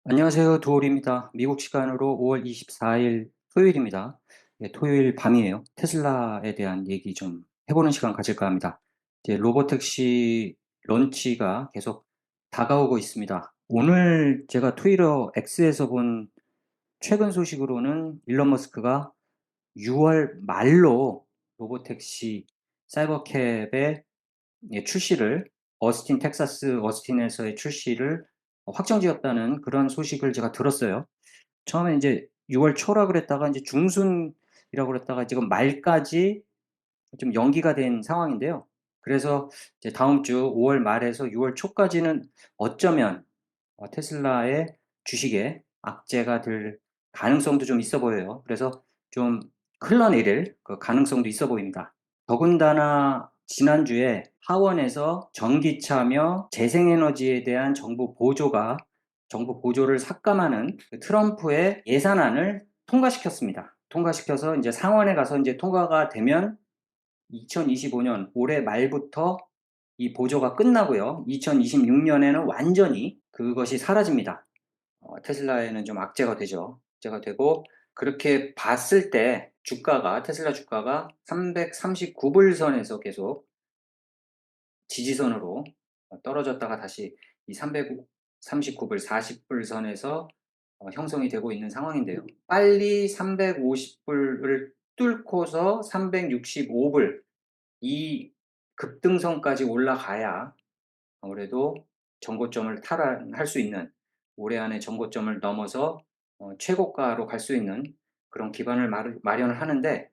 안녕하세요. 도올입니다. 미국 시간으로 5월 24일 토요일입니다. 예, 토요일 밤이에요. 테슬라에 대한 얘기 좀 해보는 시간 가질까 합니다. 이제 로보택시 런치가 계속 다가오고 있습니다. 오늘 제가 트위터 X에서 본 최근 소식으로는 일론 머스크가 6월 말로 로보택시 사이버캡의 출시를 어스틴 텍사스 어스틴에서의 출시를 확정지었다는 그런 소식을 제가 들었어요. 처음에 이제 6월 초라 그랬다가 이제 중순이라고 그랬다가 지금 말까지 좀 연기가 된 상황인데요. 그래서 이제 다음 주 5월 말에서 6월 초까지는 어쩌면 테슬라의 주식에 악재가 될 가능성도 좀 있어 보여요. 그래서 좀 흘러내릴 그 가능성도 있어 보입니다. 더군다나 지난주에 하원에서 전기차며 재생에너지에 대한 정부 보조를 삭감하는 그 트럼프의 예산안을 통과시켰습니다. 통과시켜서 이제 상원에 가서 이제 통과가 되면 2025년 올해 말부터 이 보조가 끝나고요. 2026년에는 완전히 그것이 사라집니다. 테슬라에는 좀 악재가 되죠. 악재가 되고 그렇게 봤을 때 테슬라 주가가 339불 선에서 계속 지지선으로 떨어졌다가 다시 이 339불, 40불 선에서 형성이 되고 있는 상황인데요. 빨리 350불을 뚫고서 365불 이 급등선까지 올라가야 아무래도 전고점을 탈환할 수 있는 올해 안에 전고점을 넘어서 최고가로 갈 수 있는 그런 기반을 마련을 하는데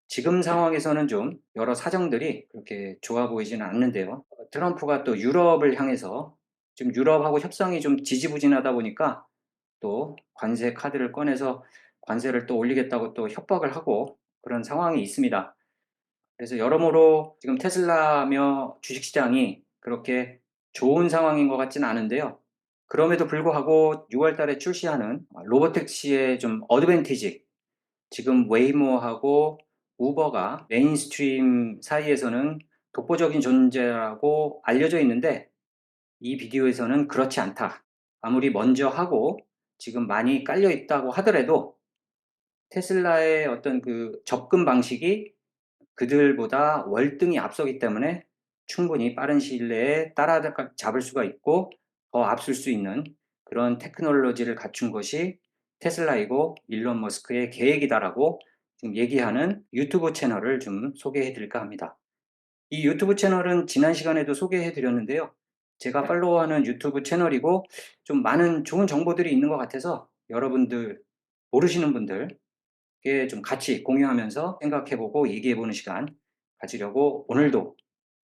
지금 상황에서는 좀 여러 사정들이 그렇게 좋아 보이지는 않는데요. 트럼프가 또 유럽을 향해서 지금 유럽하고 협상이 좀 지지부진하다 보니까 또 관세 카드를 꺼내서 관세를 또 올리겠다고 또 협박을 하고 그런 상황이 있습니다. 그래서 여러모로 지금 테슬라며 주식시장이 그렇게 좋은 상황인 것 같지는 않은데요. 그럼에도 불구하고 6월 달에 출시하는 로보택시의 좀 어드밴티지, 지금 웨이모하고 우버가 메인스트림 사이에서는 독보적인 존재라고 알려져 있는데 이 비디오에서는 그렇지 않다. 아무리 먼저 하고 지금 많이 깔려 있다고 하더라도 테슬라의 어떤 그 접근 방식이 그들보다 월등히 앞서기 때문에 충분히 빠른 시일 내에 따라잡을 수가 있고 더 앞설 수 있는 그런 테크놀로지를 갖춘 것이 테슬라이고 일론 머스크의 계획이다라고 지금 얘기하는 유튜브 채널을 좀 소개해 드릴까 합니다. 이 유튜브 채널은 지난 시간에도 소개해 드렸는데요. 제가 팔로우하는 유튜브 채널이고 좀 많은 좋은 정보들이 있는 것 같아서 여러분들 모르시는 분들 좀 같이 공유하면서 생각해 보고 얘기해 보는 시간 가지려고 오늘도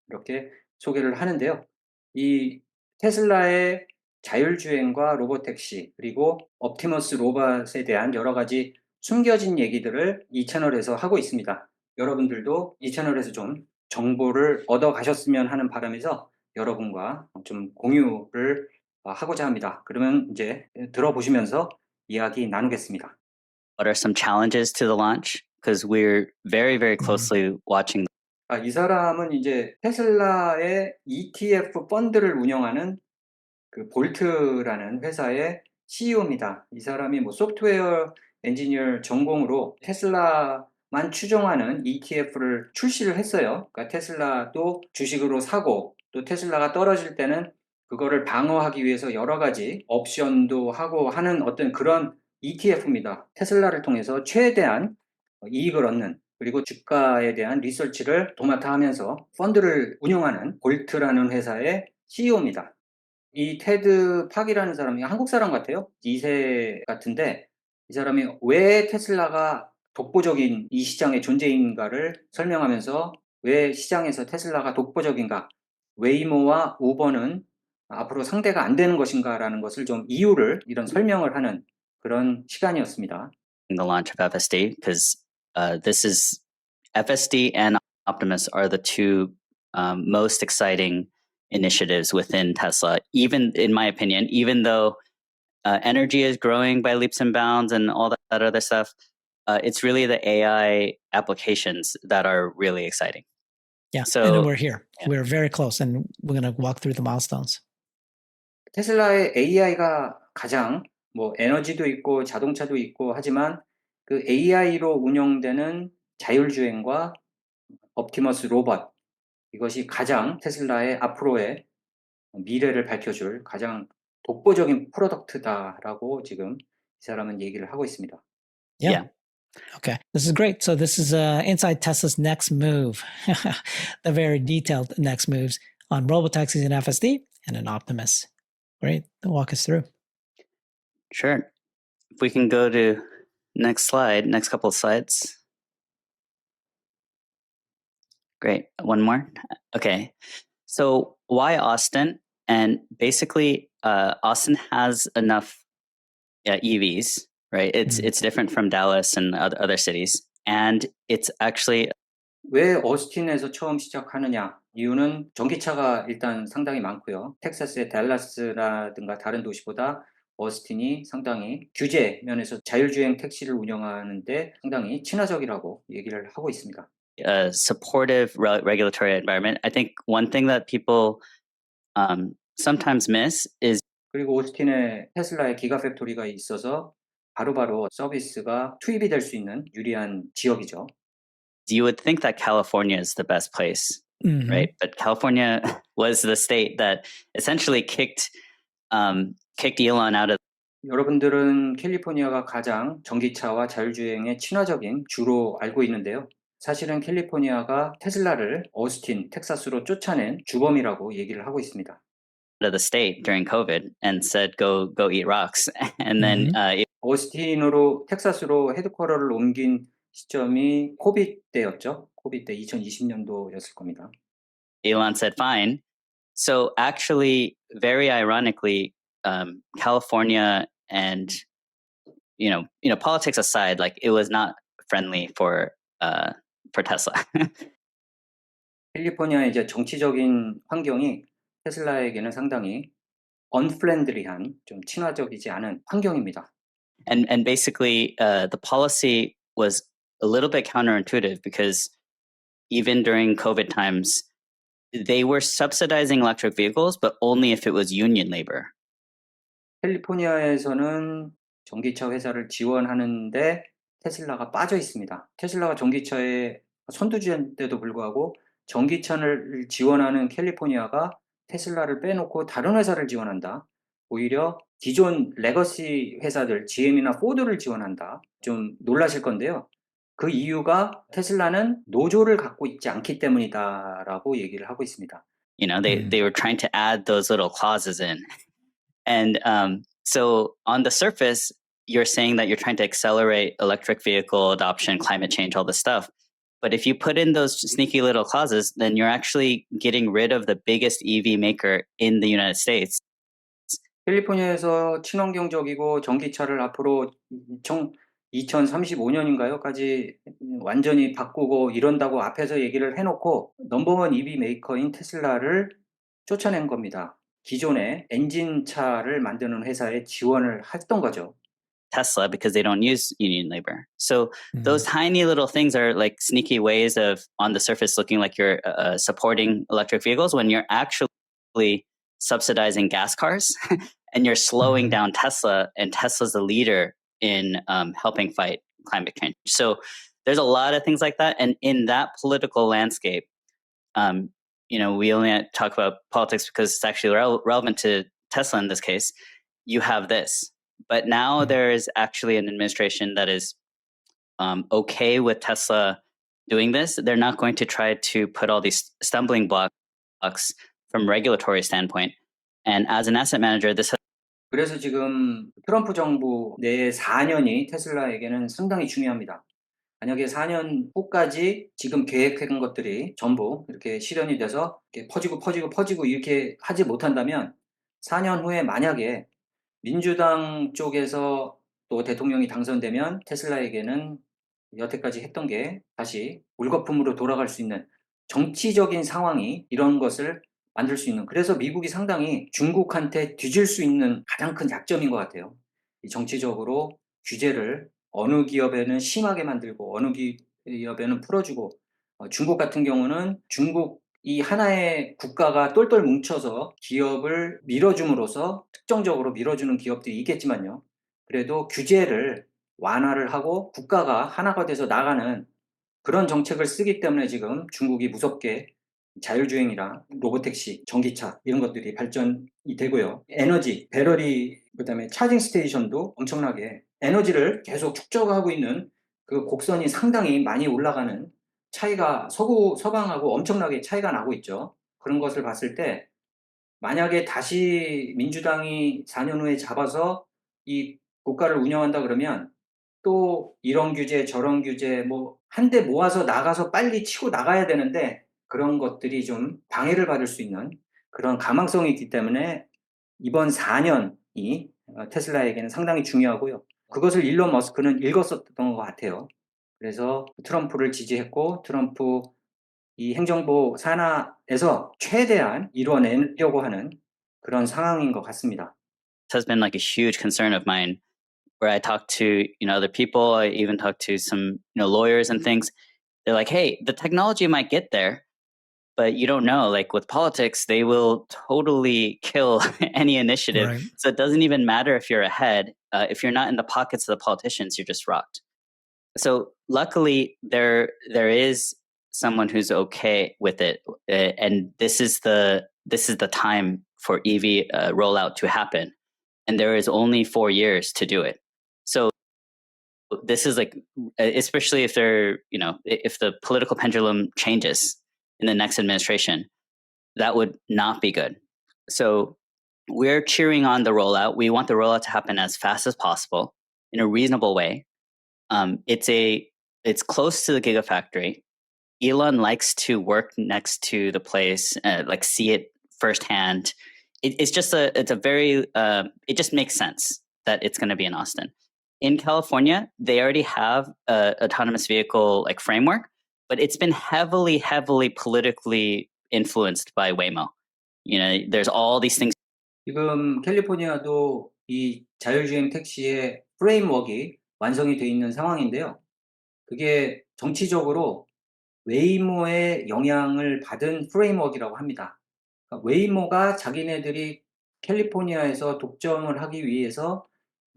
이렇게 소개를 하는데요. 이 테슬라의 자율주행과 로보택시 그리고 옵티머스 로봇에 대한 여러 가지 숨겨진 얘기들을 이 채널에서 하고 있습니다. 여러분들도 이 채널에서 좀 정보를 얻어 가셨으면 하는 바람에서 여러분과 좀 공유를 하고자 합니다. 그러면 이제 들어보시면서 이야기 나누겠습니다. What are some challenges to the launch? Because we're very, very closely watching. 이 사람은 이제 테슬라의 ETF 펀드를 운영하는 그 볼트라는 회사의 CEO입니다. 이 사람이 뭐 소프트웨어 엔지니어 전공으로 테슬라만 추종하는 ETF를 출시를 했어요. 그러니까 테슬라도 주식으로 사고 또 테슬라가 떨어질 때는 그거를 방어하기 위해서 여러 가지 옵션도 하고 하는 어떤 그런 ETF입니다. 테슬라를 통해서 최대한 이익을 얻는 그리고 주가에 대한 리서치를 도맡아 하면서 펀드를 운영하는 볼트라는 회사의 CEO입니다. 이 테드 팍이라는 사람이 한국 사람 같아요. 2세 같은데 이 사람이 왜 테슬라가 독보적인 이 시장의 존재인가를 설명하면서 왜 시장에서 테슬라가 독보적인가, 웨이모와 우버는 앞으로 상대가 안 되는 것인가라는 것을 좀 이유를 이런 설명을 하는 그런 시간이었습니다. The launch of FSD, because this is FSD and Optimus are the two most exciting initiatives within Tesla. Even in my opinion, even though energy is growing by leaps and bounds and all that other stuff, it's really the AI applications that are really exciting. Yeah, So and then we're here. yeah. We're very close, and we're going to walk through the milestones. 테슬라의 AI가 가장 뭐 에너지도 있고 자동차도 있고 하지만 그 AI로 운영되는 자율주행과 옵티머스 로봇 이것이 가장 테슬라의 앞으로의 미래를 밝혀줄 가장 독보적인 프로덕트다라고 지금 이 사람은 얘기를 하고 있습니다. Yeah. Okay. This is great. So this is inside Tesla's next move, the very detailed next moves on robotaxis and FSD and an Optimus. Great. Walk us through. Sure. If we can go to next slide, next couple of slides. Great. One more. Okay. So why Austin? And basically, Austin has enough EVs, right? It's different from Dallas and other cities, and it's actually 왜 어스틴에서 처음 시작하느냐? 이유는 전기차가 일단 상당히 많고요. 텍사스의 댈러스라든가 다른 도시보다 어스틴이 상당히 규제 면에서 자율주행 택시를 운영하는데 상당히 친화적이라고 얘기를 하고 있습니다. a supportive regulatory environment. I think one thing that people sometimes miss is 그리고 오스틴에 테슬라의 기가팩토리가 있어서 바로바로 서비스가 투입이 될 수 있는 유리한 지역이죠. you would think that California is the best place, Mhm. right? But California was the state that essentially kicked Elon out of 여러분들은 캘리포니아가 가장 전기차와 자율주행에 친화적인 주로 알고 있는데요. 사실은 캘리포니아가 테슬라를 어스틴, 텍사스로 쫓아낸 주범이라고 얘기를 하고 있습니다. the state during COVID and said, "Go eat rocks," and then 어스틴으로 텍사스로 헤드쿼터를 옮긴 시점이 코비드 때였죠. 코비드 때 2020년도였을 겁니다. Elon said, "Fine." So actually, very ironically, California and politics aside, like it was not friendly for Tesla. 캘리포니아의 이제 정치적인 환경이 테슬라에게는 상당히 unfriendly한 좀 친화적이지 않은 환경입니다. and basically, the policy was a little bit counterintuitive because even during COVID times, they were subsidizing electric vehicles, but only if it was union labor. 캘리포니아에서는 전기차 회사를 지원하는데 테슬라가 빠져 있습니다. 테슬라가 전기차의 선두주자인데도 불구하고 전기차를 지원하는 캘리포니아가 테슬라를 빼놓고 다른 회사를 지원한다. 오히려 기존 레거시 회사들 GM이나 포드를 지원한다. 좀 놀라실 건데요. 그 이유가 테슬라는 노조를 갖고 있지 않기 때문이다라고 얘기를 하고 있습니다. They were trying to add those little clauses in. And so on the surface, you're saying that you're trying to accelerate electric vehicle adoption, climate change, all this stuff. But if you put in those sneaky little clauses, then you're actually getting rid of the biggest EV maker in the United States. 캘리포니아에서 친환경적이고 전기차를 앞으로 2035년인가요?까지 완전히 바꾸고 이런다고 앞에서 얘기를 해놓고 넘버원 EV 메이커인 테슬라를 쫓아낸 겁니다. 기존의 엔진차를 만드는 회사에 지원을 했던 거죠. Tesla because they don't use union labor. So those tiny little things are like sneaky ways of on the surface looking like you're supporting electric vehicles when you're actually subsidizing gas cars and you're slowing down Tesla, and Tesla's the leader in helping fight climate change. So there's a lot of things like that. And in that political landscape, we only talk about politics because it's actually relevant to Tesla in this case. You have this. But now there is actually an administration that is okay with Tesla doing this. They're not going to try to put all these stumbling blocks from regulatory standpoint. And as an asset manager, this has 그래서 지금 트럼프 정부 내의 4년이 테슬라에게는 상당히 중요합니다. 만약에 4년 후까지 지금 계획한 것들이 전부 이렇게 실현이 돼서 이렇게 퍼지고 이렇게 하지 못한다면 4년 후에 만약에 민주당 쪽에서 또 대통령이 당선되면 테슬라에게는 여태까지 했던 게 다시 물거품으로 돌아갈 수 있는 정치적인 상황이 이런 것을 만들 수 있는, 그래서 미국이 상당히 중국한테 뒤질 수 있는 가장 큰 약점인 것 같아요. 이 정치적으로 규제를 어느 기업에는 심하게 만들고 어느 기업에는 풀어주고 중국 같은 경우는 중국 이 하나의 국가가 똘똘 뭉쳐서 기업을 밀어줌으로써 특정적으로 밀어주는 기업들이 있겠지만요. 그래도 규제를 완화를 하고 국가가 하나가 돼서 나가는 그런 정책을 쓰기 때문에 지금 중국이 무섭게 자율주행이랑 로보택시, 전기차 이런 것들이 발전이 되고요. 에너지, 배터리, 그다음에 차징 스테이션도 엄청나게 에너지를 계속 축적하고 있는 그 곡선이 상당히 많이 올라가는 차이가 서방하고 엄청나게 차이가 나고 있죠. 그런 것을 봤을 때 만약에 다시 민주당이 4년 후에 잡아서 이 국가를 운영한다 그러면 또 이런 규제 저런 규제 뭐 한 대 모아서 나가서 빨리 치고 나가야 되는데 그런 것들이 좀 방해를 받을 수 있는 그런 가망성이 있기 때문에 이번 4년이 테슬라에게는 상당히 중요하고요. 그것을 일론 머스크는 읽었었던 것 같아요. 그래서 트럼프를 지지했고 트럼프 이 행정부 산하에서 최대한 이뤄내려고 하는 그런 상황인 것 같습니다. Has been like a huge concern of mine where I talk to, other people. I even talk to some, lawyers and things. They're like, hey, the technology might get there, but you don't know. Like with politics, they will totally kill any initiative. Right. So it doesn't even matter if you're ahead. If you're not in the pockets of the politicians, you're just rocked. So luckily, there is someone who's okay with it, and this is the time for EV rollout to happen, and there is only 4 years to do it. So this is like, especially if if the political pendulum changes in the next administration, that would not be good. So we're cheering on the rollout. We want the rollout to happen as fast as possible in a reasonable way. It's close to the Gigafactory. Elon likes to work next to the place, like see it firsthand. It's just it's a very it just makes sense that it's going to be in Austin. In California, they already have a autonomous vehicle like framework, but it's been heavily politically influenced by Waymo. There's all these things. 지금 캘리포니아도 이 자율주행 택시의 프레임워크가 완성이 되어 있는 상황인데요. 그게 정치적으로 웨이모의 영향을 받은 프레임워크라고 합니다. 그러니까 웨이모가 자기네들이 캘리포니아에서 독점을 하기 위해서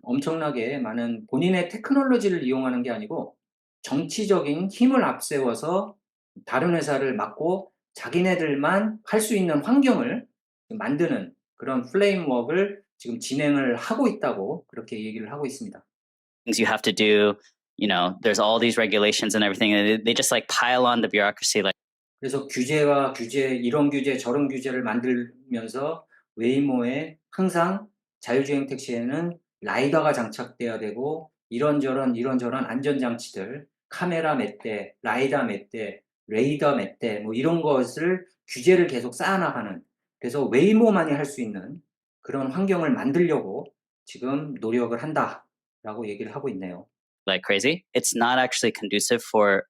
엄청나게 많은 본인의 테크놀로지를 이용하는 게 아니고 정치적인 힘을 앞세워서 다른 회사를 막고 자기네들만 할 수 있는 환경을 만드는 그런 프레임워크를 지금 진행을 하고 있다고 그렇게 얘기를 하고 있습니다. Things you have to do. There's all these regulations and everything. And they just like pile on the bureaucracy. Like, 그래서 규제와 규제, 이런 규제, 저런 규제를 만들면서 웨이모에 항상 자율주행 택시에는 라이더가 장착돼야 되고 이런저런 안전장치들, 카메라 몇 대, 라이더 몇 대, 레이더 몇 대, 뭐 이런 것을 규제를 계속 쌓아나가는 그래서 웨이모만이 할 수 있는 그런 환경을 만들려고 지금 노력을 한다라고 얘기를 하고 있네요. like crazy. It's not actually conducive for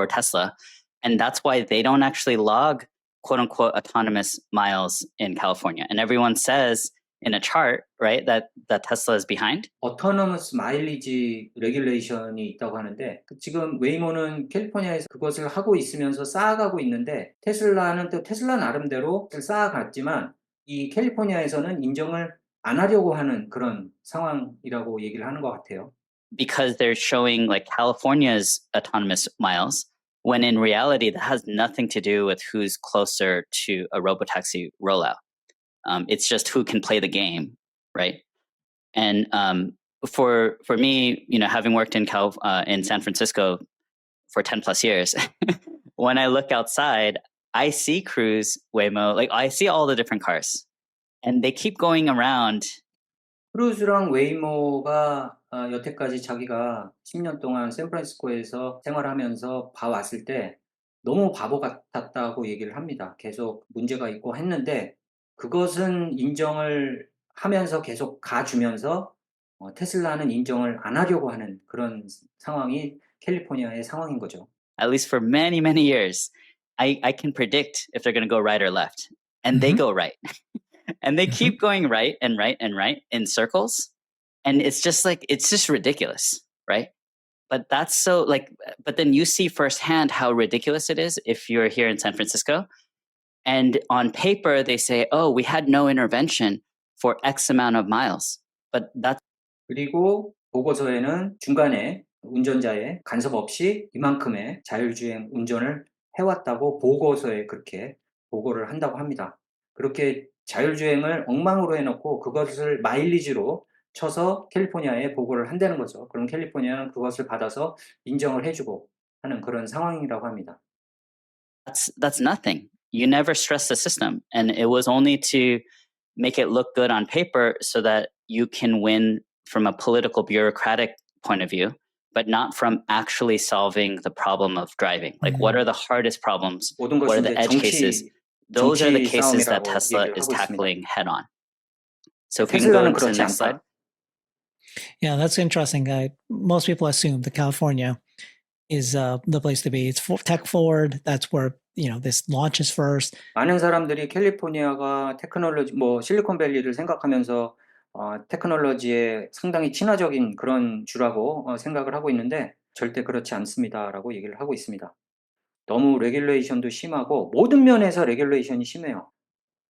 Tesla, and that's why they don't actually log quote unquote autonomous miles in California. And everyone says in a chart, right, that Tesla is behind. 어토너머스 마일리지 레귤레이션이 있다고 하는데 지금 웨이모는 캘리포니아에서 그것을 하고 있으면서 쌓아가고 있는데 테슬라는 또 테슬라 나름대로 쌓아갔지만 이 캘리포니아에서는 인정을 안 하려고 하는 그런 상황이라고 얘기를 하는 것 같아요. Because they're showing like California's autonomous miles, when in reality that has nothing to do with who's closer to a robotaxi rollout. It's just who can play the game, right? And for me, having worked in San Francisco for 10 plus years, when I look outside, I see Cruise, Waymo, like I see all the different cars, and they keep going around. 크루즈랑 웨이모가 여태까지 자기가 10년 동안 샌프란시스코에서 생활하면서 봐왔을 때 너무 바보 같았다고 얘기를 합니다. 계속 문제가 있고 했는데 그것은 인정을 하면서 계속 가주면서 테슬라는 인정을 안 하려고 하는 그런 상황이 캘리포니아의 상황인 거죠. At least for many, many years, I can predict if they're going to go right or left, and they go right. And they keep going right and right and right in circles. And it's just ridiculous, right? But that's so but then you see firsthand how ridiculous it is if you're here in San Francisco. And on paper, they say, oh, we had no intervention for X amount of miles. But that's 그리고 보고서에는 중간에 운전자의 간섭 없이 이만큼의 자율주행 운전을 해왔다고 보고서에 그렇게 보고를 한다고 합니다. 그렇게 자율주행을 엉망으로 해놓고 그것을 마일리지로 쳐서 캘리포니아에 보고를 한다는 거죠. 그럼 캘리포니아는 그것을 받아서 인정을 해주고 하는 그런 상황이라고 합니다. That's nothing. You never stress the system, and it was only to make it look good on paper so that you can win from a political bureaucratic point of view, but not from actually solving the problem of driving. Like, what are the hardest problems? 모든 What 것이 are the 이제 edge cases? Those are the cases that 싸움이라고 Tesla 얘기를 is 하고 있습니다. tackling head on. So if we can go 테슬라는 to the 그렇지 next slide. 않다. Yeah, that's interesting. Most people assume that California is the place to be. It's tech forward. That's where this launches first. 많은 사람들이 캘리포니아가 테크놀로지, 실리콘밸리를 생각하면서 테크놀로지에 상당히 친화적인 그런 주라고 생각을 하고 있는데 절대 그렇지 않습니다라고 얘기를 하고 있습니다. 너무 레귤레이션도 심하고 모든 면에서 레귤레이션이 심해요.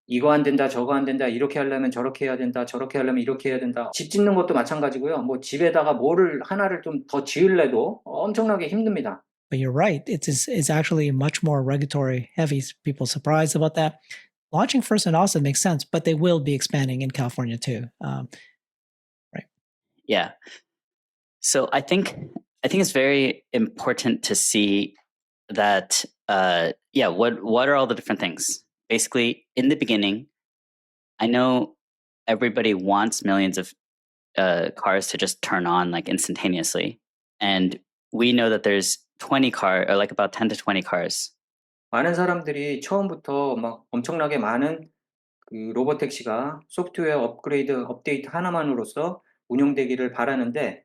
이거 안 된다, 저거 안 된다, 이렇게 하려면 저렇게 해야 된다, 저렇게 하려면 이렇게 해야 된다. 집 짓는 것도 마찬가지고요. 뭐 집에다가 뭐를 하나를 좀 더 지으려도 엄청나게 힘듭니다. But you're right. It's actually much more regulatory heavy. People surprised about that. Launching first in Austin makes sense, but they will be expanding in California too. Right. Yeah. So I think it's very important to see that what are all the different things? Basically, in the beginning, I know everybody wants millions of cars to just turn on like instantaneously, and we know that there's 20 car or like about 10 to 20 cars. 많은 사람들이 처음부터 막 엄청나게 많은 그 로보택시가 소프트웨어 업데이트 하나만으로서 운영되기를 바라는데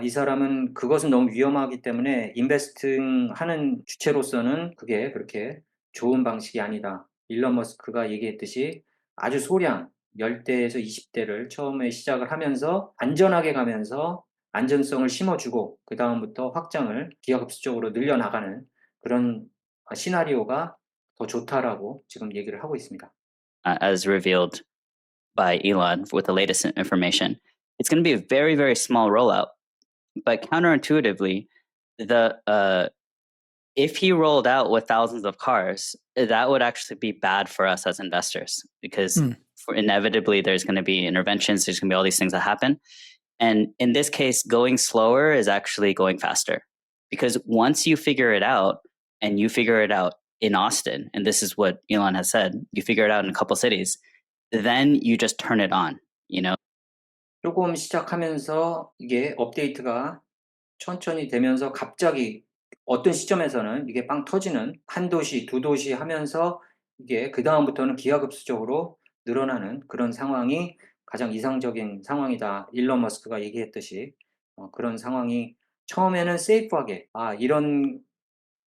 이 사람은 그것은 너무 위험하기 때문에 인베스팅하는 주체로서는 그게 그렇게 좋은 방식이 아니다. 일론 머스크가 얘기했듯이 아주 소량 10대에서 20대를 처음에 시작을 하면서 안전하게 가면서 안전성을 심어주고 그 다음부터 확장을 기하급수적으로 늘려나가는 그런 시나리오가 더 좋다라고 지금 얘기를 하고 있습니다. As revealed by Elon with the latest information, it's going to be a very, very small rollout. But counterintuitively, if he rolled out with thousands of cars, that would actually be bad for us as investors because inevitably there's going to be interventions. There's going to be all these things that happen. And in this case, going slower is actually going faster because once you figure it out and you figure it out in Austin, and this is what Elon has said, you figure it out in a couple cities, then you just turn it on, 조금 시작하면서 이게 업데이트가 천천히 되면서 갑자기 어떤 시점에서는 이게 빵 터지는 한 도시, 두 도시 하면서 이게 그 다음부터는 기하급수적으로 늘어나는 그런 상황이 가장 이상적인 상황이다. 일론 머스크가 얘기했듯이 그런 상황이 처음에는 세이프하게 이런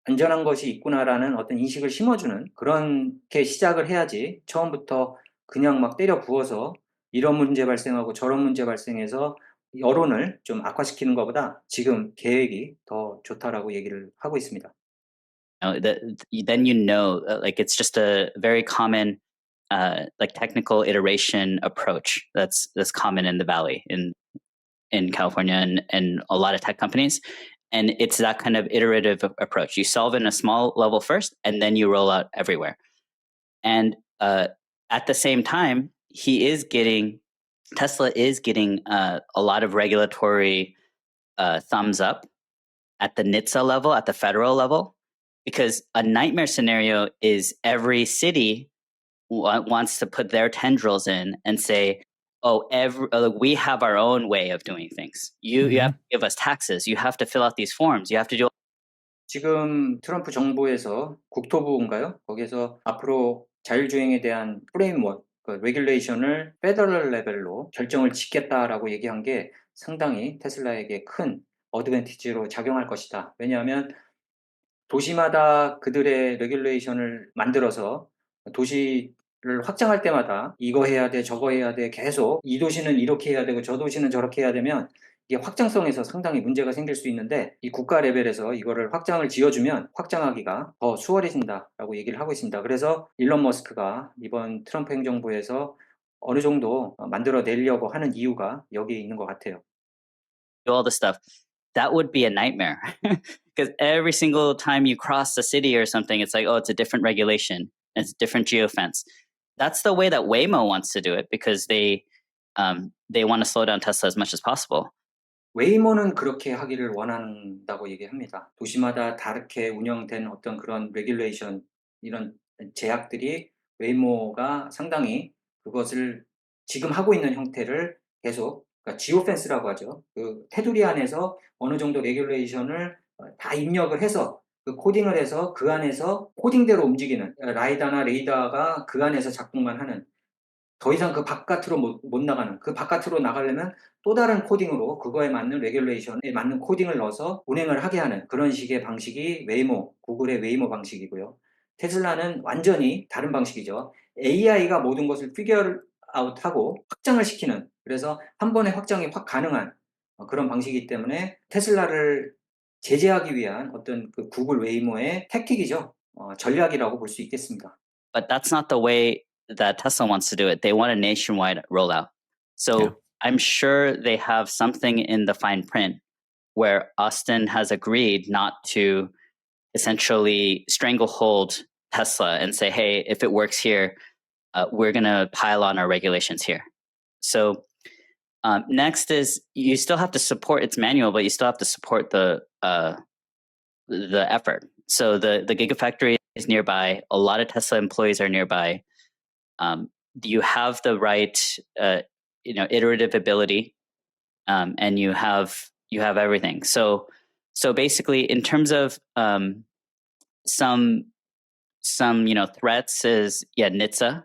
안전한 것이 있구나라는 어떤 인식을 심어주는 그렇게 시작을 해야지 처음부터 그냥 막 때려 부어서 이런 문제 발생하고 저런 문제 발생해서 여론을 좀 악화시키는 것보다 지금 계획이 더 좋다라고 얘기를 하고 있습니다. Then like it's just a very common like technical iteration approach that's common in the Valley in California and a lot of tech companies. And it's that kind of iterative approach. You solve in a small level first, and then you roll out everywhere. And at the same time, Tesla is getting a lot of regulatory thumbs up at the NHTSA level, at the federal level, because a nightmare scenario is every city wants to put their tendrils in and say, we have our own way of doing things. You have to give us taxes. You have to fill out these forms. You have to do. 지금 트럼프 정부에서 국토부인가요? 거기서 앞으로 자율주행에 대한 프레임워크, 레귤레이션을 페더럴 레벨로 결정을 짓겠다라고 얘기한 게 상당히 테슬라에게 큰 어드밴티지로 작용할 것이다. 왜냐하면 도시마다 그들의 레귤레이션을 만들어서 도시를 확장할 때마다 이거 해야 돼, 저거 해야 돼, 계속 이 도시는 이렇게 해야 되고 저 도시는 저렇게 해야 되면 이게 확장성에서 상당히 문제가 생길 수 있는데 이 국가 레벨에서 이거를 확장을 지어주면 확장하기가 더 수월해진다라고 얘기를 하고 있습니다. 그래서 일론 머스크가 이번 트럼프 행정부에서 어느 정도 만들어내려고 하는 이유가 여기에 있는 것 같아요. all this stuff. That would be a nightmare because every single time you cross the city or something, it's like, oh, it's a different regulation. It's a different geofence. That's the way that Waymo wants to do it because they want to slow down Tesla as much as possible. 웨이모는 그렇게 하기를 원한다고 얘기합니다. 도시마다 다르게 운영된 어떤 그런 레귤레이션 이런 제약들이 웨이모가 상당히 그것을 지금 하고 있는 형태를 계속 그러니까 지오펜스라고 하죠. 그 테두리 안에서 어느 정도 레귤레이션을 다 입력을 해서 그 코딩을 해서 그 안에서 코딩대로 움직이는 라이다나 레이더가 그 안에서 작동만 하는 더 이상 그 바깥으로 못 나가는 그 바깥으로 나가려면 또 다른 코딩으로 그거에 맞는 레귤레이션에 맞는 코딩을 넣어서 운행을 하게 하는 그런 식의 방식이 웨이모, 구글의 웨이모 방식이고요. 테슬라는 완전히 다른 방식이죠. AI가 모든 것을 피겨 아웃하고 확장을 시키는 그래서 한 번에 확장이 확 가능한 그런 방식이기 때문에 테슬라를 제재하기 위한 어떤 그 구글 웨이모의 택틱이죠. 전략이라고 볼 수 있겠습니다. But that's not the way that Tesla wants to do it. They want a nationwide rollout. So Yeah. I'm sure they have something in the fine print where Austin has agreed not to essentially stranglehold Tesla and say, hey, if it works here, we're going to pile on our regulations here. So next is you still have to support its manual, but you still have to support the effort. So the Gigafactory is nearby. A lot of Tesla employees are nearby. You have the right, iterative ability, and you have everything. So basically, in terms of some threats is NHTSA.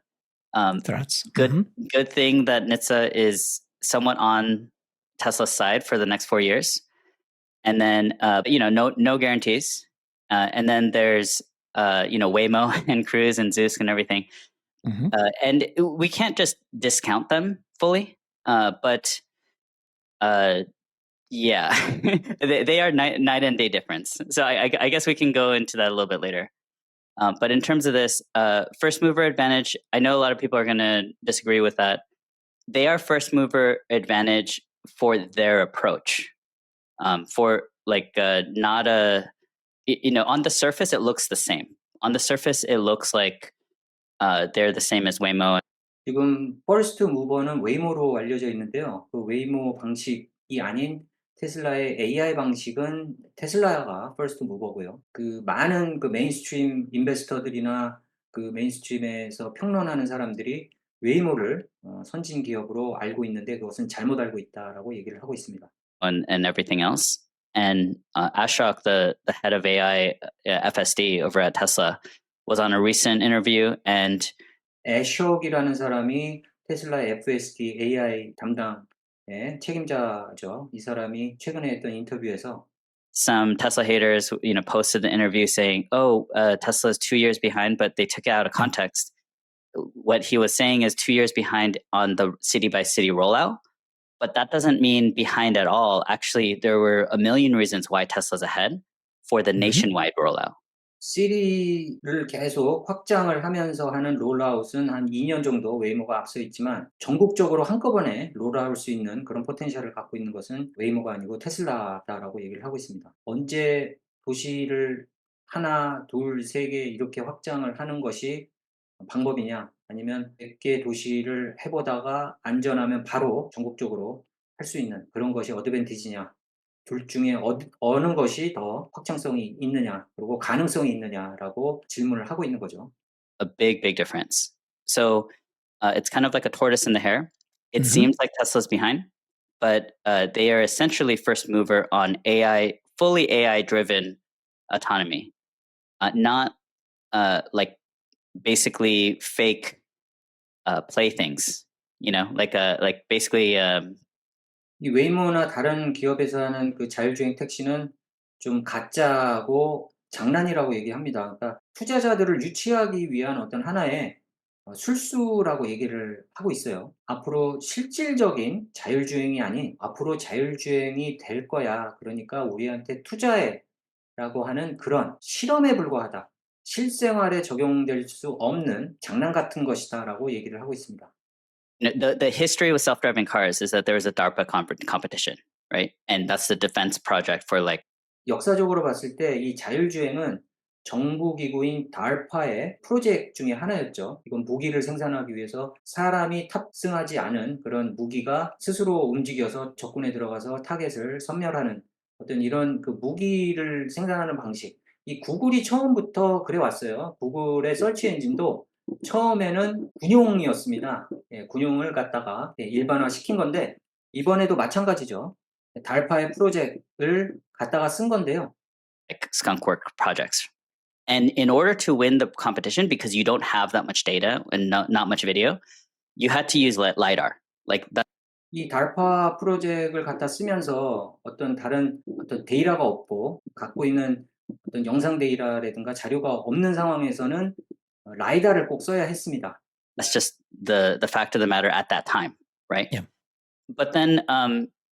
Threats. Good thing that NHTSA is somewhat on Tesla's side for the next 4 years, and then no guarantees. And then there's Waymo and Cruise and Zoosk and everything. And we can't just discount them fully, but yeah, they are night and day difference. So I guess we can go into that a little bit later. But in terms of this first mover advantage, I know a lot of people are going to disagree with that. They are first mover advantage for their approach. For like not a, on the surface, it looks the same. On the surface, it looks like they're the same as Waymo. 지금 퍼스트 무버는 웨이모로 알려져 있는데요. 그 웨이모 방식이 아닌 테슬라의 AI 방식은 테슬라가 퍼스트 무버고요. 그 많은 그 메인스트림 인베스터들이나 그 메인스트림에서 평론하는 사람들이 웨이모를 선진 기업으로 알고 있는데 그것은 잘못 알고 있다라고 얘기를 하고 있습니다. And everything else. And Ashok, the head of AI FSD over at Tesla, was on a recent interview and 애숍이라는 사람이 테슬라의 FSD AI 담당의 책임자죠. 이 사람이 최근에 했던 인터뷰에서 some Tesla haters, posted the interview saying, Tesla is 2 years behind, but they took it out of context. What he was saying is 2 years behind on the city by city rollout, but that doesn't mean behind at all. Actually, there were a million reasons why Tesla's ahead for the nationwide rollout. 시리를 계속 확장을 하면서 하는 롤아웃은 한 2년 정도 웨이모가 앞서 있지만 전국적으로 한꺼번에 롤아웃 수 있는 그런 포텐셜을 갖고 있는 것은 웨이모가 아니고 테슬라다라고 얘기를 하고 있습니다. 언제 도시를 하나, 둘, 세 개 이렇게 확장을 하는 것이 방법이냐 아니면 100개 도시를 해보다가 안전하면 바로 전국적으로 할 수 있는 그런 것이 어드밴티지냐 둘 중에 어느 것이 더 확장성이 있느냐 그리고 가능성이 있느냐라고 질문을 하고 있는 거죠. A big difference. So it's kind of like a tortoise and the hare. It seems like Tesla's behind, but they are essentially first mover on AI, fully AI-driven autonomy, not like basically fake playthings. Like basically. 이 웨이모나 다른 기업에서 하는 그 자율주행 택시는 좀 가짜고 장난이라고 얘기합니다. 그러니까 투자자들을 유치하기 위한 어떤 하나의 술수라고 얘기를 하고 있어요. 앞으로 실질적인 자율주행이 아닌 앞으로 자율주행이 될 거야. 그러니까 우리한테 투자해라고 하는 그런 실험에 불과하다. 실생활에 적용될 수 없는 장난 같은 것이다라고 얘기를 하고 있습니다. The history with self-driving cars is that there was a DARPA competition. right? And that's the defense project for like 역사적으로 봤을 때 이 자율주행은 정부 기구인 DARPA의 프로젝트 중에 하나였죠. 이건 무기를 생산하기 위해서 사람이 탑승하지 않은 그런 무기가 스스로 움직여서 적군에 들어가서 타겟을 섬멸하는 어떤 이런 그 무기를 생산하는 방식. 이 구글이 처음부터 그래 왔어요. 구글의 서치 엔진도 처음에는 군용이었습니다. 예, 군용을 갖다가 일반화 시킨 건데 이번에도 마찬가지죠. 달파의 프로젝트를 갖다가 쓴 건데요. skunkwork projects. And in order to win the competition, because you don't have that much data and not much video, you had to use LiDAR. Like that. 이 달파 프로젝트를 갖다 쓰면서 어떤 다른 어떤 데이터가 없고 갖고 있는 어떤 영상 데이터라든가 자료가 없는 상황에서는 라이다를 꼭 써야 했습니다. That's just the fact of the matter at that time, right? Yeah. But then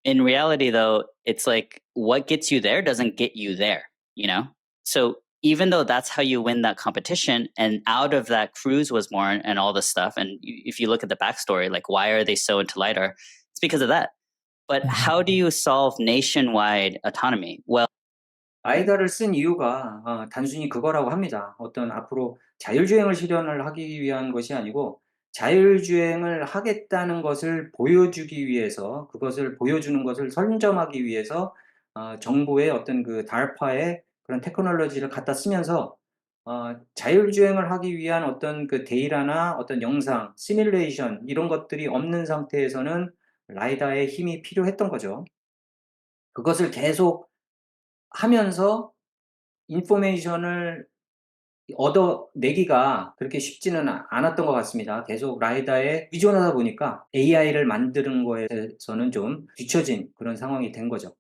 in reality, though, it's like what gets you there doesn't get you there, you know? So even though that's how you win that competition, and out of that Cruise was born and all this stuff, and if you look at the backstory, like why are they so into LiDAR? It's because of that. But how do you solve nationwide autonomy? Well, 라이다를 쓴 이유가 단순히 그거라고 합니다. 어떤 앞으로 자율주행을 실현을 하기 위한 것이 아니고 자율주행을 하겠다는 것을 보여주기 위해서 그것을 보여주는 것을 선점하기 위해서 정부의 어떤 그 DARPA의 그런 테크놀로지를 갖다 쓰면서 자율주행을 하기 위한 어떤 그 데이터나 어떤 영상, 시뮬레이션 이런 것들이 없는 상태에서는 라이다의 힘이 필요했던 거죠. 그것을 계속 하면서 인포메이션을 얻어내기가 그렇게 쉽지는 않았던 것 같습니다. 계속 라이다에 의존하다 보니까 AI를 만드는 거에서는 좀 뒤처진 그런 상황이 된 거죠.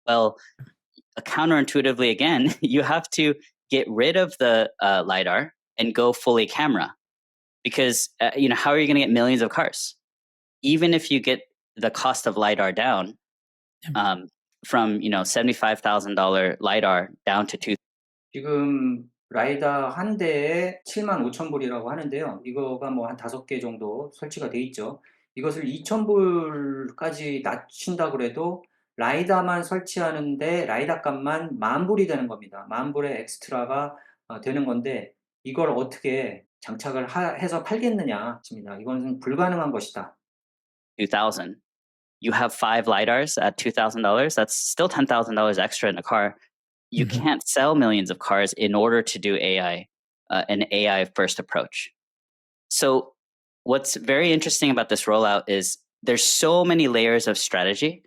well, counterintuitively, again, you have to get rid of the LiDAR and go fully camera. Because, how are you going to get millions of cars? Even if you get the cost of LiDAR down, from $75,000 LiDAR down to 지금 라이다 한 대에 75,000불이라고 하는데요. 이거가 뭐 한 5개 정도 설치가 돼 있죠. 이것을 2,000불까지 낮춘다 그래도 라이다만 설치하는데 라이다 값만 10,000불이 되는 겁니다. 10,000불의 엑스트라가 되는 건데 이걸 어떻게 장착을 해서 팔겠느냐 싶니다. 이것은 불가능한 것이다. 2,000. You have 5 LiDARs at $2,000. That's still $10,000 extra in a car. You can't sell millions of cars in order to do AI, an AI first approach. So what's very interesting about this rollout is there's so many layers of strategy,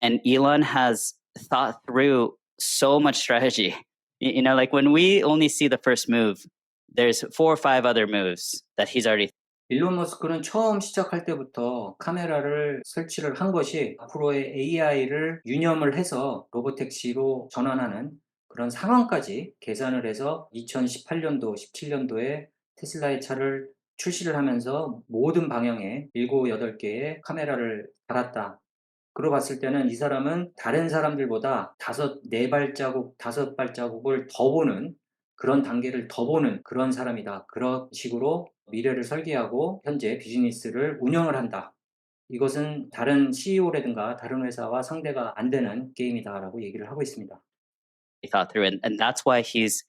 and Elon has thought through so much strategy. Like when we only see the first move, there's 4 or 5 other moves that he's already. 일론 머스크는 처음 시작할 때부터 카메라를 설치를 한 것이 앞으로의 AI를 유념을 해서 로보택시로 전환하는 그런 상황까지 계산을 해서 2018년도, 17년도에 테슬라의 차를 출시를 하면서 모든 방향에 7, 8개의 카메라를 달았다. 그러고 봤을 때는 이 사람은 다른 사람들보다 4발자국, 5발자국을 더 보는 그런 단계를 더 보는 그런 사람이다. 그런 식으로 미래를 설계하고 현재 비즈니스를 운영을 한다. 이것은 다른 CEO라든가 다른 회사와 상대가 안 되는 게임이다라고 얘기를 하고 있습니다. Thought through, and that's why he's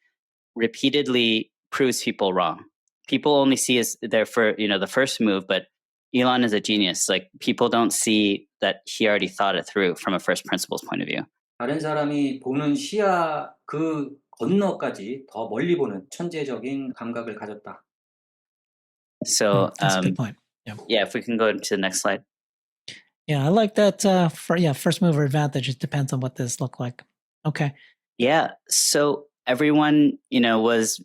repeatedly proves people wrong. People only see us there for the first move, but Elon is a genius. Like people don't see that he already thought it through from a first principles point of view. 다른 사람이 보는 시야 그 건너까지 더 멀리 보는 천재적인 감각을 가졌다. So that's a good point. yeah, if we can go to the next slide. Yeah, I like that. First mover advantage. It depends on what this look like. Okay. Yeah. So everyone, was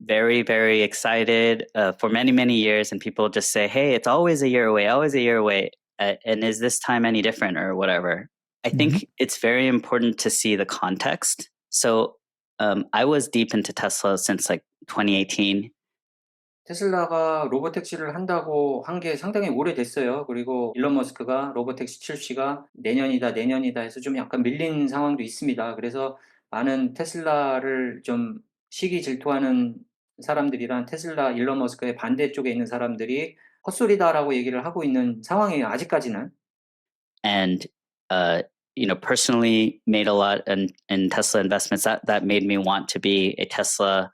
very, very excited for many, many years. And people just say, hey, it's always a year away, always a year away. And is this time any different or whatever? I think it's very important to see the context. So I was deep into Tesla since like 2018. 테슬라가 로보택시를 한다고 한 게 상당히 오래됐어요. 그리고 일론 머스크가 로보택시 출시가 내년이다 해서 좀 약간 밀린 상황도 있습니다. 그래서 많은 테슬라를 좀 시기 질투하는 사람들이란 테슬라 일론 머스크의 반대쪽에 있는 사람들이 헛소리다라고 얘기를 하고 있는 상황이에요. 아직까지는. And personally made a lot in Tesla investments. That made me want to be a Tesla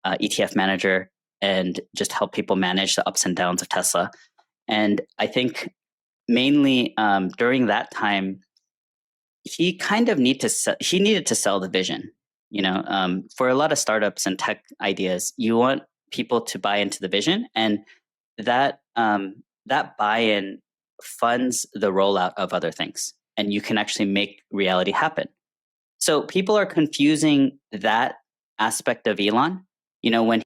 ETF manager and just help people manage the ups and downs of Tesla. And I think mainly during that time, he kind of needed to sell the vision. For a lot of startups and tech ideas, you want people to buy into the vision, and that buy-in funds the rollout of other things, and you can actually make reality happen. So people are confusing that aspect of Elon. When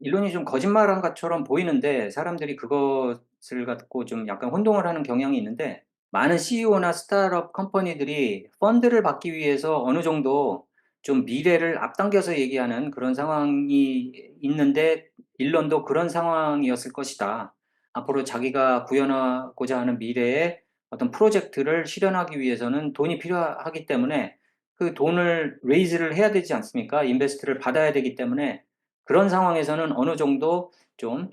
일론이 좀 거짓말한 것처럼 보이는데 사람들이 그것을 갖고 좀 약간 혼동을 하는 경향이 있는데 많은 CEO나 스타트업 컴퍼니들이 펀드를 받기 위해서 어느 정도 좀 미래를 앞당겨서 얘기하는 그런 상황이 있는데 일론도 그런 상황이었을 것이다. 앞으로 자기가 구현하고자 하는 미래의 어떤 프로젝트를 실현하기 위해서는 돈이 필요하기 때문에 그 돈을 레이즈를 해야 되지 않습니까? 인베스트를 받아야 되기 때문에 그런 상황에서는 어느 정도 좀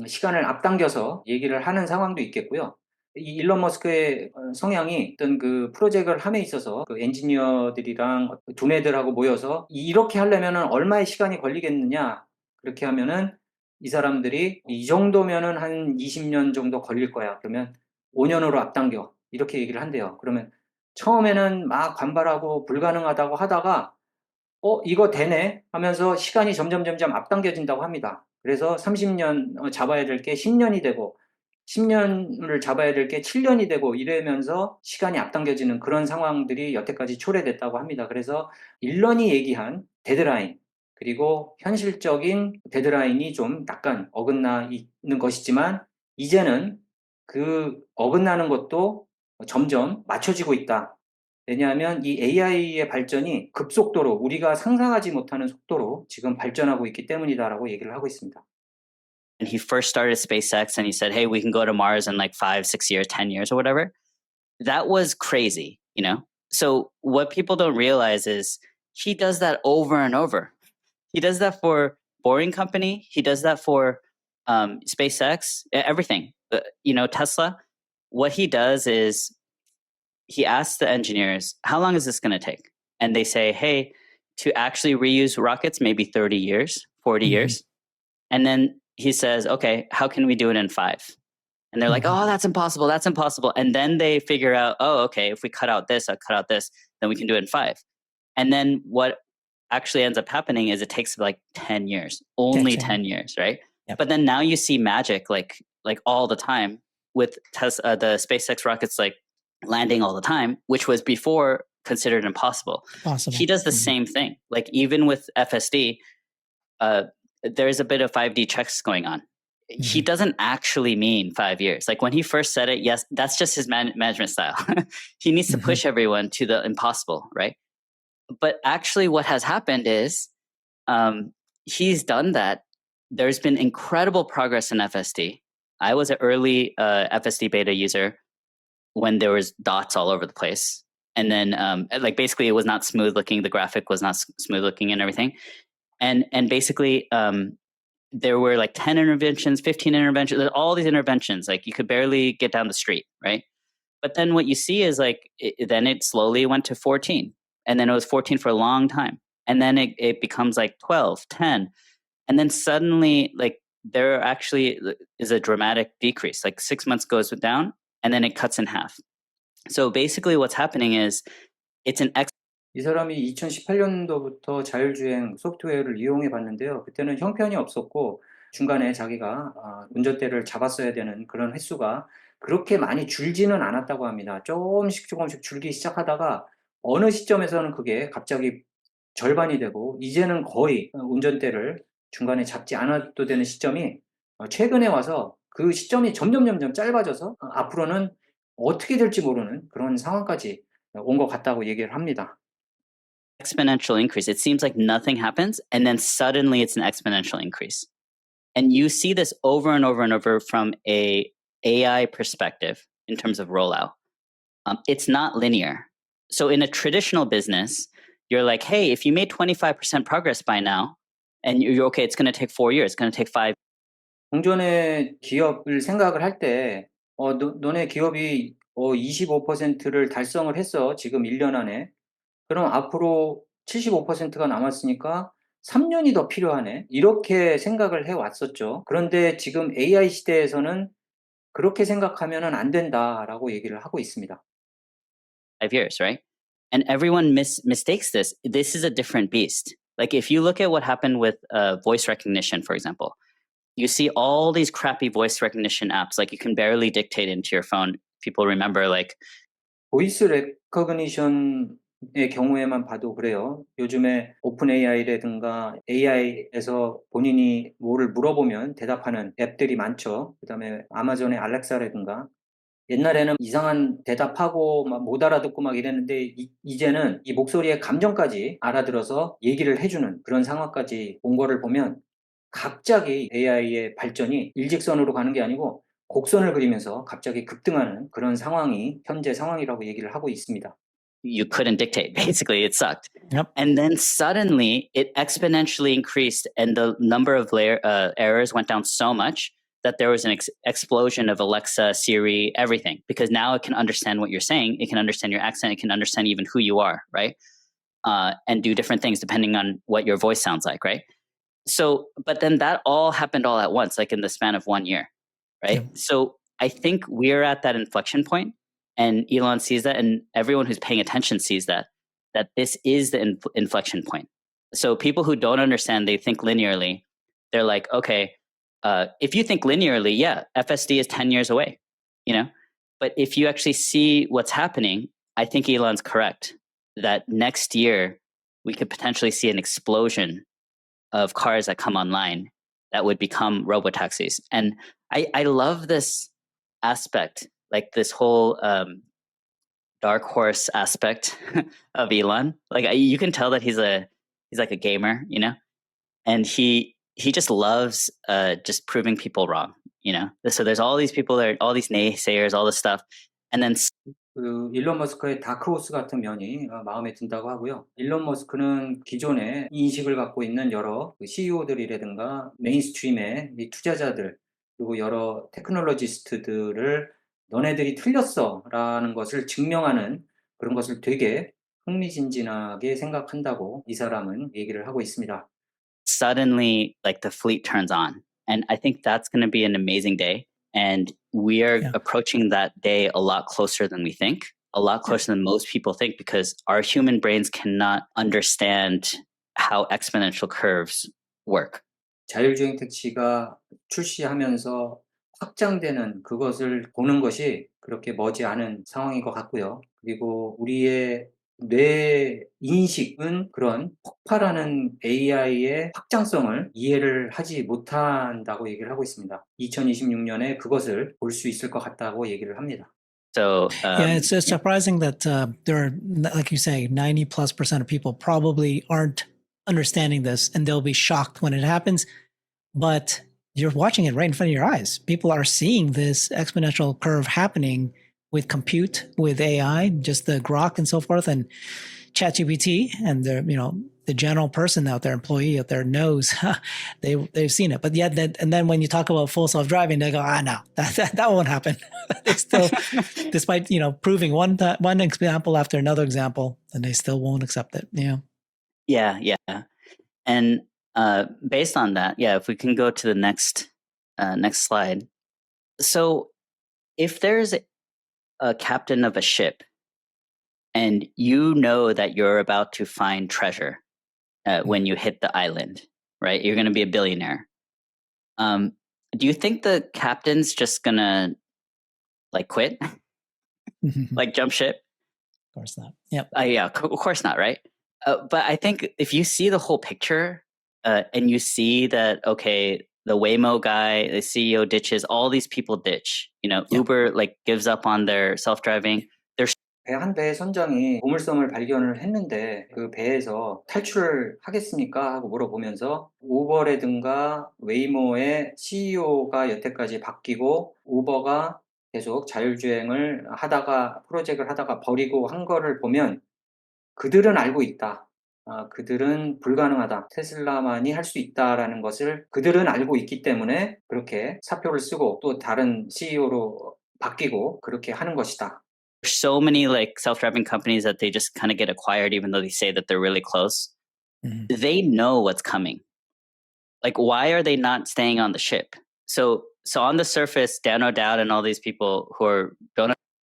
시간을 앞당겨서 얘기를 하는 상황도 있겠고요. 이 일론 머스크의 성향이 어떤 그 프로젝트를 함에 있어서 그 엔지니어들이랑 두뇌들하고 모여서 이렇게 하려면은 얼마의 시간이 걸리겠느냐. 그렇게 하면은 이 사람들이 이 정도면은 한 20년 정도 걸릴 거야. 그러면 5년으로 앞당겨. 이렇게 얘기를 한대요. 그러면 처음에는 막 반발하고 불가능하다고 하다가 이거 되네 하면서 시간이 점점 앞당겨진다고 합니다. 그래서 30년 잡아야 될 게 10년이 되고 10년을 잡아야 될 게 7년이 되고 이러면서 시간이 앞당겨지는 그런 상황들이 여태까지 초래됐다고 합니다. 그래서 일런이 얘기한 데드라인 그리고 현실적인 데드라인이 좀 약간 어긋나 있는 것이지만 이제는 그 어긋나는 것도 점점 맞춰지고 있다. 왜냐하면 이 AI의 발전이 급속도로 우리가 상상하지 못하는 속도로 지금 발전하고 있기 때문이다라고 얘기를 하고 있습니다. he first started SpaceX and he said, hey, we can go to Mars in like 5, 6 years, 10 years or whatever. That was crazy, So what people don't realize is he does that over and over. He does that for Boring Company. He does that for SpaceX, everything. Tesla. What he does is he asks the engineers, how long is this going to take? And they say, hey, to actually reuse rockets, maybe 30 years, 40 years. And then he says, okay, how can we do it in 5? And they're like, oh, that's impossible. That's impossible. And then they figure out, oh, okay, if we cut out this, then we can do it in 5. And then what actually ends up happening is it takes like 10 years, only 10 years, right? Yep. But then now you see magic like all the time with the SpaceX rockets like landing all the time, which was before considered impossible. He does the same thing. Like even with FSD, there's a bit of 5D checks going on. He doesn't actually mean 5 years. Like when he first said it, yes, that's just his management style. He needs to push everyone to the impossible, right? But actually what has happened is he's done that. There's been incredible progress in FSD. I was an early FSD beta user when there was dots all over the place. And then basically it was not smooth looking. The graphic was not smooth looking and everything. And basically there were like 10 interventions, 15 interventions, all these interventions, like you could barely get down the street, right? But then what you see is then it slowly went to 14. And then it was 14 for a long time. And then it becomes like 12, 10. And then suddenly there actually is a dramatic decrease. Like 6 months goes down and then it cuts in half. So basically what's happening is it's an 이 사람이 2018년도부터 자율주행 소프트웨어를 이용해 봤는데요. 그때는 형편이 없었고 중간에 자기가 운전대를 잡았어야 되는 그런 횟수가 그렇게 많이 줄지는 않았다고 합니다. 조금씩 줄기 시작하다가 어느 시점에서는 그게 갑자기 절반이 되고 이제는 거의 운전대를 중간에 잡지 않아도 되는 시점이 최근에 와서 그 시점이 점점 짧아져서 앞으로는 어떻게 될지 모르는 그런 상황까지 온 것 같다고 얘기를 합니다. exponential increase. It seems like nothing happens and then suddenly it's an exponential increase. And you see this over and over and over from a AI perspective in terms of rollout. It's not linear. So in a traditional business, you're like, hey, if you made 25% progress by now and you're okay, it's going to take 4 years, it's going to take 5. 공존의 기업을 생각을 할 때 너네 기업이 25%를 달성을 했어. 지금 1년 안에. 그럼 앞으로 75%가 남았으니까 3년이 더 필요하네. 이렇게 생각을 해 왔었죠. 그런데 지금 AI 시대에서는 그렇게 생각하면은 안 된다라고 얘기를 하고 있습니다. 5 years, right? And everyone mistakes this. This is a different beast. Like if you look at what happened with voice recognition, for example, you see all these crappy voice recognition apps. Like you can barely dictate into your phone. People remember like 보이스 레커그니션의 경우에만 봐도 그래요. 요즘에 오픈 AI라든가 AI에서 본인이 뭐를 물어보면 대답하는 앱들이 많죠. 그다음에 아마존의 알렉사라든가 옛날에는 이상한 대답하고 막 못 알아듣고 막 이랬는데 이제는 이 목소리의 감정까지 알아들어서 얘기를 해주는 그런 상황까지 온 거를 보면 갑자기 AI의 발전이 일직선으로 가는 게 아니고 곡선을 그리면서 갑자기 급등하는 그런 상황이 현재 상황이라고 얘기를 하고 있습니다. you couldn't dictate. Basically, it sucked. Yep. And then suddenly it exponentially increased, and the number of errors went down so much that there was an explosion of Alexa, Siri, everything, because now it can understand what you're saying. It can understand your accent. It can understand even who you are, right? And do different things depending on what your voice sounds like, right? So, but then that all happened all at once, like in the span of 1 year, right? Yeah. So I think we're at that inflection point, and Elon sees that, and everyone who's paying attention sees that this is the inflection point. So people who don't understand, they think linearly. They're like, okay, if you think linearly, yeah, FSD is 10 years away, you know. But if you actually see what's happening, I think Elon's correct that next year we could potentially see an explosion of cars that come online that would become robotaxis. And I love this aspect, like this whole dark horse aspect of Elon. Like you can tell that he's like a gamer, you know, and he just loves just proving people wrong, you know. So there's all these people there, all these naysayers, all this stuff, and then 그 일론 머스크의 다크호스 같은 면이 마음에 든다고 하고요. 일론 머스크는 기존에 인식을 갖고 있는 여러 CEO들이라든가 메인스트림의 이 투자자들 그리고 여러 테크놀로지스트들을 너네들이 틀렸어라는 것을 증명하는 그런 것을 되게 흥미진진하게 생각한다고 이 사람은 얘기를 하고 있습니다. suddenly like the fleet turns on, and I think that's going to be an amazing day. And we are Yeah. approaching that day a lot closer than we think, a lot closer than most people think, because our human brains cannot understand how exponential curves work. 자율주행 택시가 출시하면서 확장되는 그것을 보는 것이 그렇게 머지않은 상황인 것 같고요. 그리고 우리의 뇌 인식은 그런 폭발하는 AI의 확장성을 이해를 하지 못한다고 얘기를 하고 있습니다. 2026년에 그것을 볼 수 있을 것 같다고 얘기를 합니다. So Yeah, it's surprising that there are, like you say, 90+% of people probably aren't understanding this, and they'll be shocked when it happens. But you're watching it right in front of your eyes. People are seeing this exponential curve happening with compute, with AI, just the Grok and so forth, and ChatGPT, and the general person out there, employee out there knows they've seen it. But yet, and then when you talk about full self driving, they go, no, that won't happen. They still, despite proving one example after another example, and they still won't accept it. yeah, and based on that, yeah, if we can go to the next slide. So if there's a captain of a ship and you know that you're about to find treasure when you hit the island, right? You're going to be a billionaire. Do you think the captain's just going to like quit? Like jump ship? Of course not. Yep. Yeah, of course not, right? But I think if you see the whole picture and you see that, okay, the Waymo guy, the CEO ditches, all these people ditch, Yeah. Uber like gives up on their self-driving. 배 한 배의 선장이 보물섬을 발견을 했는데 그 배에서 탈출을 하겠습니까? 하고 물어보면서 우버라든가 웨이모의 CEO가 여태까지 바뀌고 우버가 계속 자율주행을 하다가 프로젝트를 하다가 버리고 한 거를 보면 그들은 알고 있다. 그들은 불가능하다. 테슬라만이 할 수 있다라는 것을 그들은 알고 있기 때문에 그렇게 사표를 쓰고 또 다른 CEO로 바뀌고 그렇게 하는 것이다. So many like self-driving companies that they just kind of get acquired even though they say that they're really close. Mhm. They know what's coming. Like, why are they not staying on the ship? So on the surface, Dan O'Dowd and all these people who are don't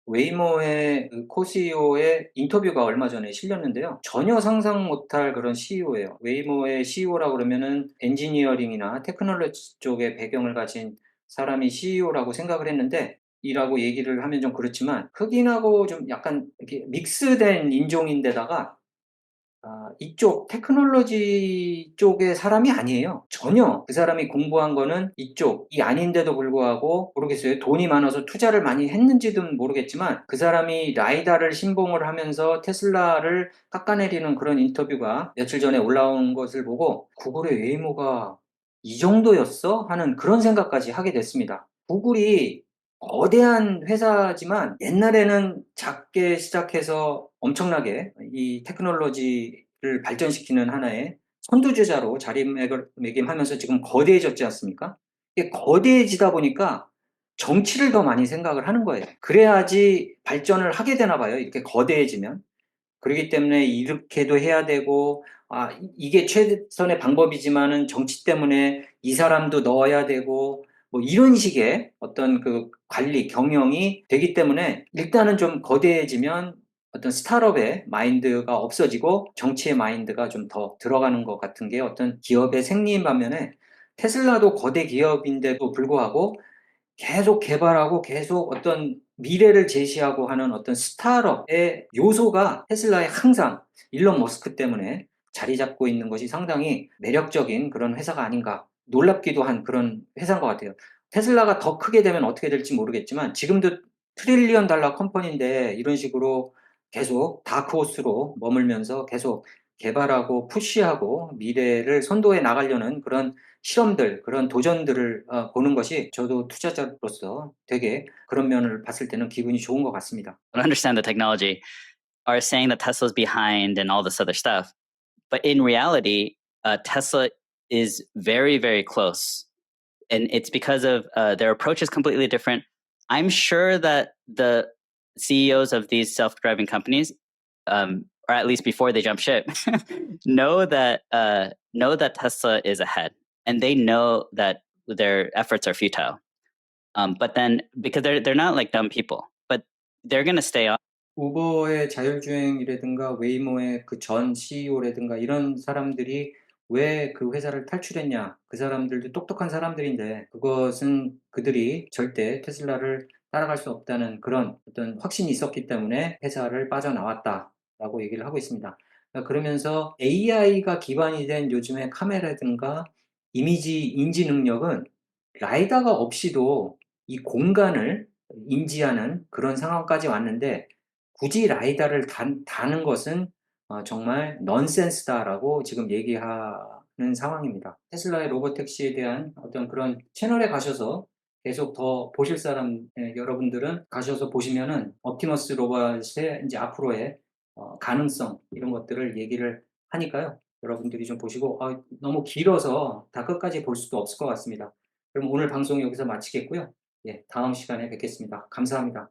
웨이모의 그 co-CEO의 인터뷰가 얼마 전에 실렸는데요. 전혀 상상 못할 그런 CEO예요. 웨이모의 CEO라고 그러면은 엔지니어링이나 테크놀로지 쪽의 배경을 가진 사람이 CEO라고 생각을 했는데, 이라고 얘기를 하면 좀 그렇지만 흑인하고 좀 약간 이렇게 믹스된 인종인데다가 이쪽 테크놀로지 쪽의 사람이 아니에요. 전혀. 그 사람이 공부한 거는 이쪽이 아닌데도 불구하고 모르겠어요. 돈이 많아서 투자를 많이 했는지는 모르겠지만 그 사람이 라이다를 신봉을 하면서 테슬라를 깎아내리는 그런 인터뷰가 며칠 전에 올라온 것을 보고 구글의 웨이모가 이 정도였어? 하는 그런 생각까지 하게 됐습니다. 구글이 거대한 회사지만 옛날에는 작게 시작해서 엄청나게 이 테크놀로지를 발전시키는 하나의 선두주자로 자리매김하면서 지금 거대해졌지 않습니까? 이게 거대해지다 보니까 정치를 더 많이 생각을 하는 거예요. 그래야지 발전을 하게 되나 봐요. 이렇게 거대해지면. 그렇기 때문에 이렇게도 해야 되고, 이게 최선의 방법이지만은 정치 때문에 이 사람도 넣어야 되고, 뭐 이런 식의 어떤 그 관리, 경영이 되기 때문에 일단은 좀 거대해지면 어떤 스타트업의 마인드가 없어지고 정치의 마인드가 좀 더 들어가는 것 같은 게 어떤 기업의 생리인 반면에, 테슬라도 거대 기업인데도 불구하고 계속 개발하고 계속 어떤 미래를 제시하고 하는 어떤 스타트업의 요소가 테슬라에 항상 일론 머스크 때문에 자리 잡고 있는 것이 상당히 매력적인 그런 회사가 아닌가, 놀랍기도 한 그런 회사인 것 같아요. 테슬라가 더 크게 되면 어떻게 될지 모르겠지만 지금도 트릴리언 달러 컴퍼니인데 이런 식으로 계속 다크호스로 머물면서 계속 개발하고 푸시하고 미래를 선도해 나가려는 그런 실험들, 그런 도전들을 보는 것이 저도 투자자로서 되게 그런 면을 봤을 때는 기분이 좋은 것 같습니다. understand the technology are saying that Tesla's behind and all this other stuff. But in reality, Tesla is very, very close. And it's because of their approach is completely different. I'm sure that the CEOs of these self-driving companies, or at least before they jump ship, know that Tesla is ahead, and they know that their efforts are futile. But then, because they're not like dumb people, but they're gonna stay on. 우버의 자율주행이라든가 웨이모의 그 전 CEO라든가 이런 사람들이 왜 그 회사를 탈출했냐? 그 사람들도 똑똑한 사람들인데 그것은 그들이 절대 테슬라를 따라갈 수 없다는 그런 어떤 확신이 있었기 때문에 회사를 빠져나왔다라고 얘기를 하고 있습니다. 그러면서 AI가 기반이 된 요즘의 카메라든가 이미지 인지 능력은 라이다가 없이도 이 공간을 인지하는 그런 상황까지 왔는데, 굳이 라이다를 다는 것은 정말 넌센스다라고 지금 얘기하는 상황입니다. 테슬라의 로보택시에 대한 어떤 그런 채널에 가셔서 계속 더 보실 사람, 여러분들은 가셔서 보시면은 옵티머스 로봇의 이제 앞으로의 가능성, 이런 것들을 얘기를 하니까요. 여러분들이 좀 보시고, 너무 길어서 다 끝까지 볼 수도 없을 것 같습니다. 그럼 오늘 방송 여기서 마치겠고요. 예, 다음 시간에 뵙겠습니다. 감사합니다.